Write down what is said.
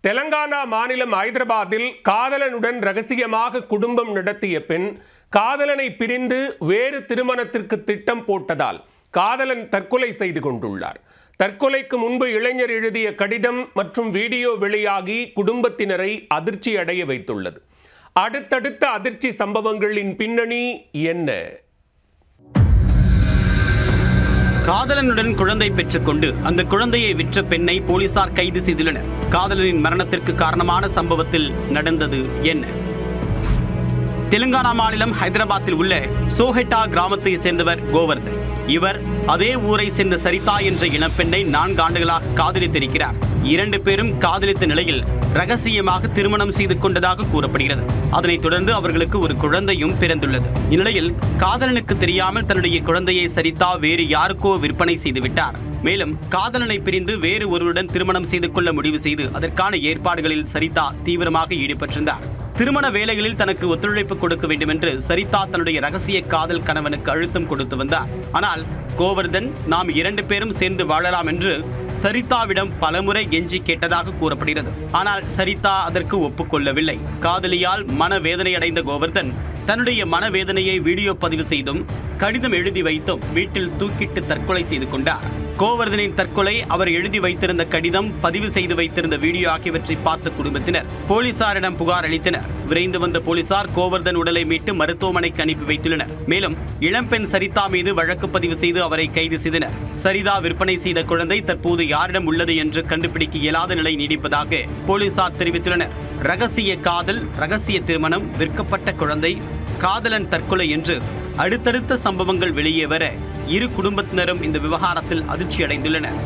தெலங்கானா மாநிலம் ஹைதராபாத்தில் காதலனுடன் ரகசியமாக குடும்பம் நடத்திய பெண் காதலனை பிரிந்து வேறு திருமணத்திற்கு திட்டம் போட்டதால் காதலன் தற்கொலை செய்து கொண்டுள்ளார். தற்கொலைக்கு முன்பு இளைஞர் எழுதிய கடிதம் மற்றும் வீடியோ வெளியாகி குடும்பத்தினரை அதிர்ச்சி அடைய வைத்துள்ளது. அடுத்தடுத்த அதிர்ச்சி சம்பவங்களின் பின்னணி என்ன? காதலனுடன் குழந்தை பெற்றுக்கொண்டு அந்த குழந்தையை விற்ற பெண்ணை போலீசார் கைது செய்துள்ளனர். காதலனின் மரணத்திற்கு காரணமான சம்பவத்தில் நடந்தது என்ன? தெலுங்கானா மாநிலம் ஹைதராபாத்தில் உள்ள சோஹெட்டா கிராமத்தை சேர்ந்தவர் கோவர்தன். இவர் அதே ஊரை சேர்ந்த சரிதா என்ற இளப்பெண்ணை 4 ஆண்டுகளாக காதலித்திருக்கிறார். 2 பேரும் காதலித்த நிலையில் ரகசியமாக திருமணம் செய்து கொண்டதாக கூறப்படுகிறது. அதனைத் தொடர்ந்து அவர்களுக்கு ஒரு குழந்தையும் பிறந்துள்ளது. இந்நிலையில் காதலனுக்கு தெரியாமல் தன்னுடைய குழந்தையை சரிதா வேறு யாருக்கோ விற்பனை செய்துவிட்டார். மேலும் காதலனை பிரிந்து வேறு ஒருவருடன் திருமணம் செய்து கொள்ள முடிவு செய்து அதற்கான ஏற்பாடுகளில் சரிதா தீவிரமாக ஈடுபட்டிருந்தார். திருமண வேலைகளில் தனக்கு ஒத்துழைப்பு கொடுக்க வேண்டும் என்று சரிதா தன்னுடைய ரகசிய காதல் கணவனுக்கு அழுத்தம் கொடுத்து வந்தார். ஆனால் கோவர்தன் நாம் 2 பேரும் சேர்ந்து வாழலாம் என்று சரிதாவிடம் பலமுறை கெஞ்சி கேட்டதாக கூறப்படுகிறது. ஆனால் சரிதா அதற்கு ஒப்புக்கொள்ளவில்லை. காதலியால் மனவேதனை அடைந்த கோவர்தன் தன்னுடைய மனவேதனையை வீடியோ பதிவு செய்தும் கடிதம் எழுதி வைத்தும் வீட்டில் தூக்கிட்டு தற்கொலை செய்து கொண்டார். கோவர்தனின் தற்கொலை, அவர் எழுதி வைத்திருந்த கடிதம், பதிவு செய்து வைத்திருந்த வீடியோ ஆகியவற்றை பார்த்த குடும்பத்தினர் போலீசாரிடம் புகார் அளித்தனர். விரைந்து வந்த போலீசார் கோவர்தன் உடலை மீட்டு மருத்துவமனைக்கு அனுப்பி வைத்துள்ளனர். மேலும் இளம்பெண் சரிதா மீது வழக்கு பதிவு செய்து அவரை கைது செய்தனர். சரிதா விற்பனை செய்த குழந்தை தற்போது யாரிடம் உள்ளது என்று கண்டுபிடிக்க இயலாத நிலை நீடிப்பதாக போலீசார் தெரிவித்துள்ளனர். ரகசிய காதல், ரகசிய திருமணம், விற்கப்பட்ட குழந்தை, காதலன் தற்கொலை என்று அடுத்தடுத்த சம்பவங்கள் வெளியே வர இரு குடும்பத்தினரும் இந்த விவகாரத்தில் அதிர்ச்சி அடைந்துள்ளனர்.